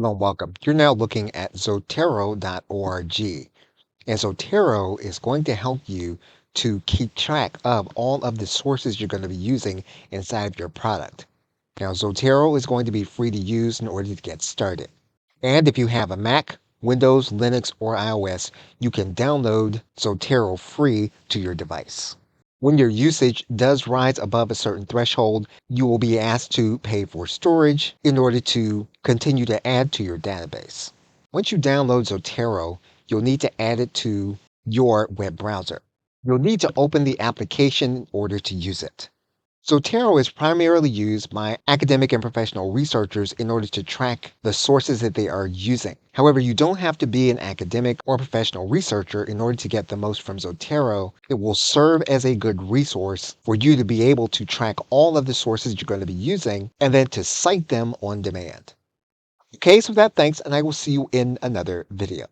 Hello and welcome. You're now looking at Zotero.org. And Zotero is going to help you to keep track of all of the sources you're going to be using inside of your product. Now, Zotero is going to be free to use in order to get started. And if you have a Mac, Windows, Linux, or iOS, you can download Zotero free to your device. When your usage does rise above a certain threshold, you will be asked to pay for storage in order to continue to add to your database. Once you download Zotero, you'll need to add it to your web browser. You'll need to open the application in order to use it. Zotero is primarily used by academic and professional researchers in order to track the sources that they are using. However, you don't have to be an academic or professional researcher in order to get the most from Zotero. It will serve as a good resource for you to be able to track all of the sources you're going to be using and then to cite them on demand. Okay, so with that, thanks, and I will see you in another video.